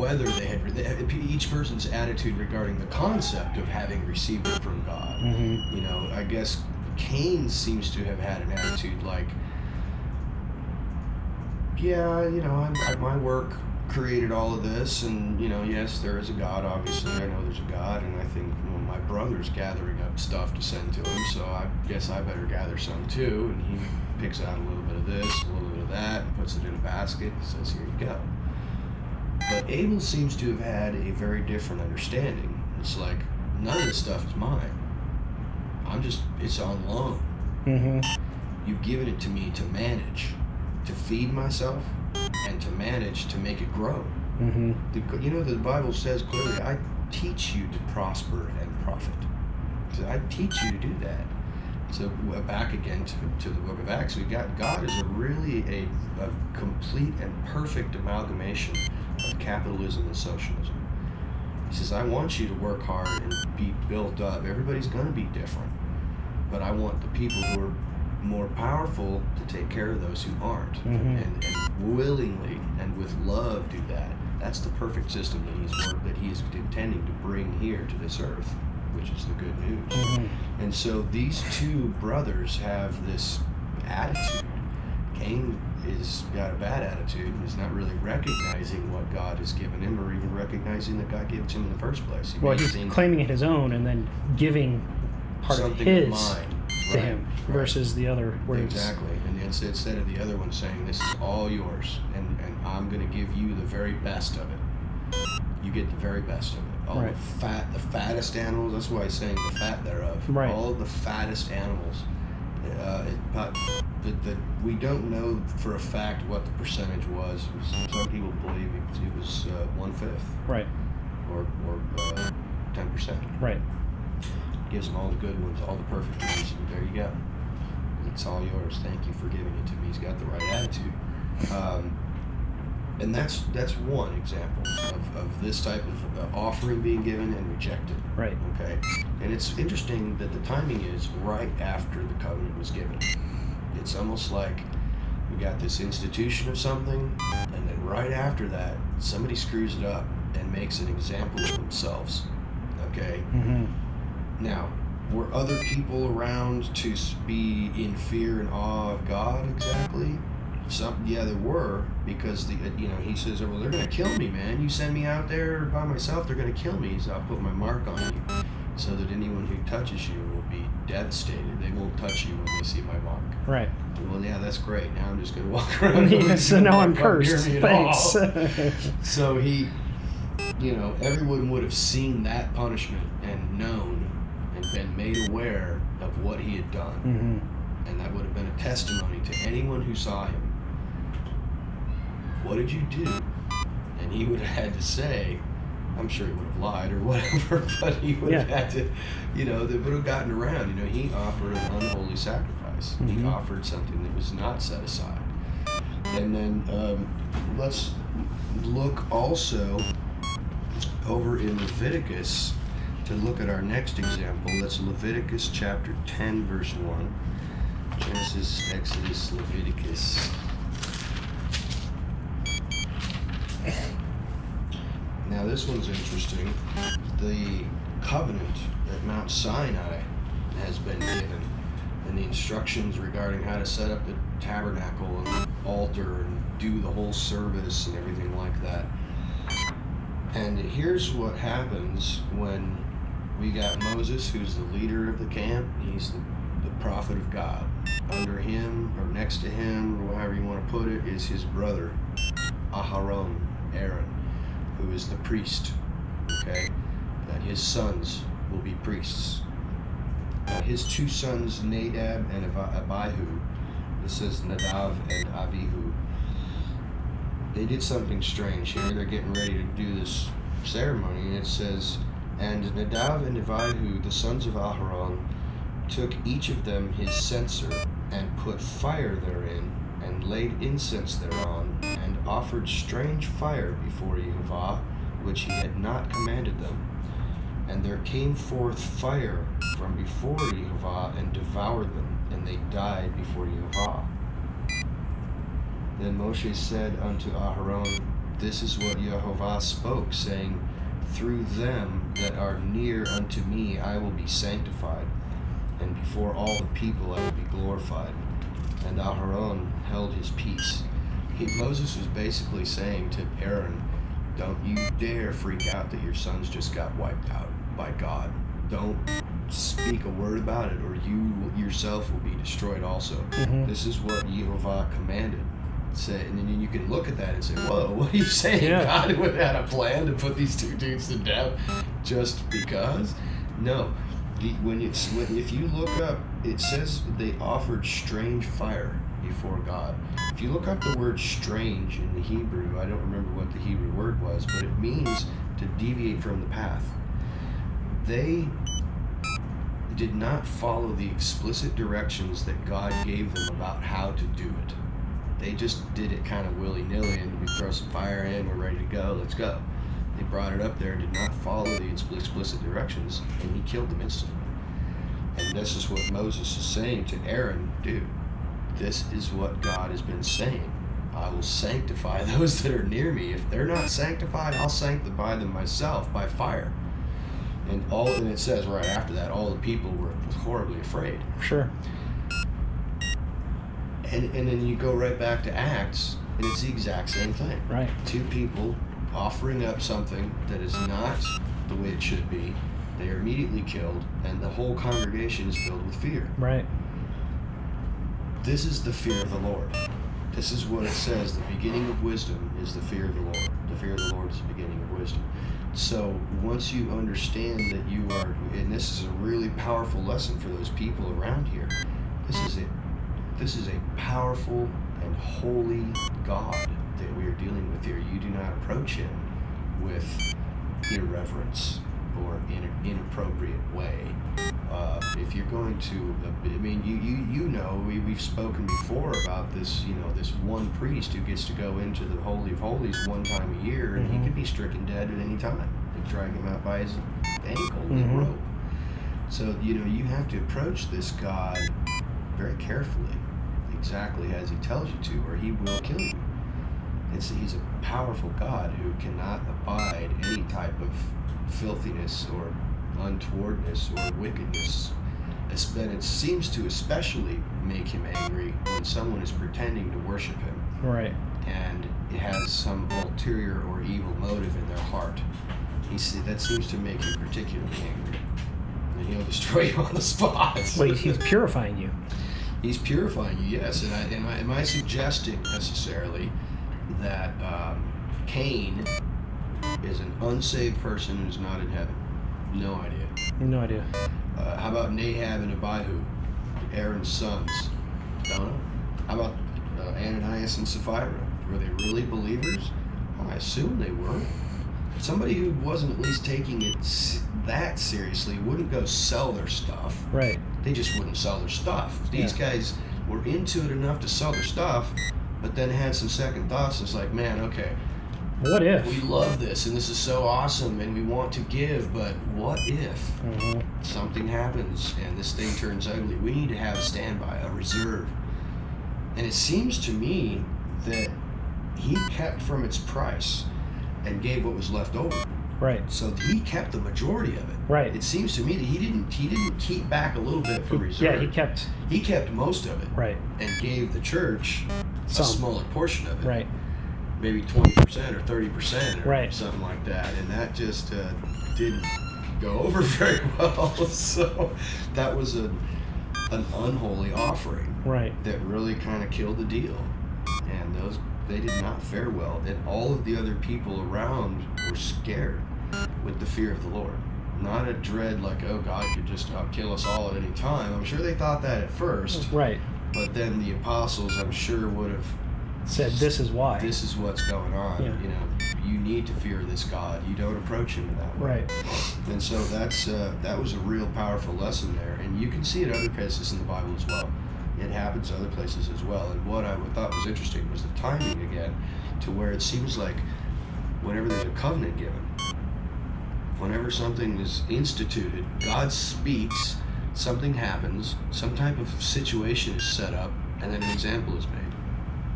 whether each person's attitude regarding the concept of having received it from God. You know, I guess Cain seems to have had an attitude like, yeah, you know, my work created all of this, and, you know, yes, there is a God, obviously, I know there's a God, and I think, well, my brother's gathering up stuff to send to him, so I guess I better gather some too, and he picks out a little bit of this, a little bit of that, and puts it in a basket, and says, here you go. But Abel seems to have had a very different understanding. It's like, none of this stuff is mine. It's on loan. You've given it to me to manage, to feed myself, and to manage to make it grow. You know, the Bible says clearly, I teach you to prosper and profit. So I teach you to do that. So back again to the book of Acts, we got God is really a complete and perfect amalgamation of capitalism and socialism. He says, I want you to work hard and be built up. Everybody's going to be different, but I want the people who are more powerful to take care of those who aren't, and willingly and with love do that. That's the perfect system that he's intending to bring here to this earth, which is the good news. And so these two brothers have this attitude. Cain has got a bad attitude. He's not really recognizing what God has given him, or even recognizing that God gave it to him in the first place. He's claiming it his own and then giving part of his to him versus the other words. Exactly. And instead of the other one saying, this is all yours, and I'm going to give you the very best of it. You get the very best of it. All the fattest animals, that's why he's saying the fat thereof. All the fattest animals. We don't know for a fact what the percentage was. Some people believe it was 1/5. Right. Or 10%. Right. Gives them all the good ones, all the perfect ones, and there you go. It's all yours. Thank you for giving it to me. He's got the right attitude. And that's one example of this type of offering being given and rejected. Right. Okay. And it's interesting that the timing is right after the covenant was given. It's almost like we got this institution of something, and then right after that, somebody screws it up and makes an example of themselves. Okay. Now, were other people around to be in fear and awe of God exactly? Yeah, there were, because he says, well, they're going to kill me, man. You send me out there by myself, they're going to kill me. So I'll put my mark on you, so that anyone who touches you will be devastated. They won't touch you when they see my mark. Right. Well, yeah, that's great. Now I'm just going to walk around. So now I'm cursed. Thanks. So everyone would have seen that punishment and known and been made aware of what he had done. And that would have been a testimony to anyone who saw him. What did you do? And he would have had to say, I'm sure he would have lied or whatever, but he would have had to, they would have gotten around. He offered an unholy sacrifice. He offered something that was not set aside. And then let's look also over in Leviticus to look at our next example. That's Leviticus chapter 10, verse 1. Genesis, Exodus, Leviticus. Now this one's interesting. The covenant at Mount Sinai has been given, and the instructions regarding how to set up the tabernacle and the altar and do the whole service and everything like that. And here's what happens when we got Moses, who's the leader of the camp. He's the prophet of God. Under him, or next to him, or however you want to put it, is his brother, Aaron, who is the priest. Okay? That his sons will be priests. His two sons, Nadab and Abihu, this says Nadab and Abihu, they did something strange here. They're getting ready to do this ceremony, and it says, and Nadab and Abihu, the sons of Aharon, took each of them his censer, and put fire therein, and laid incense thereon, and offered strange fire before Jehovah, which he had not commanded them. And there came forth fire from before Jehovah, and devoured them, and they died before Jehovah. Then Moshe said unto Aharon, this is what Yehovah spoke, saying, through them that are near unto me I will be sanctified, and before all the people I will be glorified. And Aharon held his peace. Moses was basically saying to Aaron, don't you dare freak out that your sons just got wiped out by God. Don't speak a word about it, or you yourself will be destroyed also. Mm-hmm. This is what Yehovah commanded. Say, and then you can look at that and say, whoa, what are you saying? Yeah. God would have had a plan to put these two dudes to death just because? No. If you look up, it says they offered strange fire before God. If you look up the word strange in the Hebrew, I don't remember what the Hebrew word was, but it means to deviate from the path. They did not follow the explicit directions that God gave them about how to do it. They just did it kind of willy-nilly, and we throw some fire in, we're ready to go, let's go. They brought it up there and did not follow the explicit directions, and he killed them instantly. And this is what Moses is saying to Aaron, dude, this is what God has been saying. I will sanctify those that are near me. If they're not sanctified, I'll sanctify them myself by fire. And it says right after that, all the people were horribly afraid. Sure. And then you go right back to Acts, and it's the exact same thing. Right. Two people offering up something that is not the way it should be. They are immediately killed, and the whole congregation is filled with fear. Right. This is the fear of the Lord. This is what it says. The beginning of wisdom is the fear of the Lord. The fear of the Lord is the beginning of wisdom. So once you understand that you are, and this is a really powerful lesson for those people around here, this is a powerful and holy God that we are dealing with here. You do not approach him with irreverence or in an inappropriate way. If you're going to, I mean, you know, we've spoken before about this, this one priest who gets to go into the Holy of Holies one time a year, and he could be stricken dead at any time. They drag him out by his ankle with a rope. So, you have to approach this God very carefully, exactly as he tells you to, or he will kill you. He's a powerful God who cannot abide any type of filthiness or untowardness or wickedness. But it seems to especially make him angry when someone is pretending to worship him. Right. And it has some ulterior or evil motive in their heart. That seems to make him particularly angry. And he'll destroy you on the spot. Well, he's purifying you. He's purifying you, yes. And am I suggesting necessarily that Cain is an unsaved person who's not in heaven? No idea. No idea. How about Nadab and Abihu, Aaron's sons? Don't know. How about Annanias and Saphira? Were they really believers? I assume they were. Somebody who wasn't at least taking it that seriously wouldn't go sell their stuff. Right. They just wouldn't sell their stuff. These guys were into it enough to sell their stuff, but then had some second thoughts. It's like, man, okay, what if? We love this, and this is so awesome, and we want to give, but what if something happens and this thing turns ugly? We need to have a standby, a reserve. And it seems to me that he kept from its price and gave what was left over. Right. So he kept the majority of it. Right. It seems to me that he didn't keep back a little bit for reserve. Yeah, he kept most of it. Right. And gave the church a smaller portion of it. Right. Maybe 20% or 30% or right. something like that. And that just didn't go over very well. So that was an unholy offering. Right. That really kind of killed the deal. And they did not fare well. And all of the other people around were scared with the fear of the Lord. Not a dread like, oh, God could just kill us all at any time. I'm sure they thought that at first. Right. But then the apostles, I'm sure, would have said, this is why. This is what's going on. Yeah. You need to fear this God. You don't approach him in that way. Right. And so that was a real powerful lesson there. And you can see it other places in the Bible as well. It happens other places as well. And what I thought was interesting was the timing again, to where it seems like whenever there's a covenant given, whenever something is instituted, God speaks, something happens, some type of situation is set up, and then an example is made.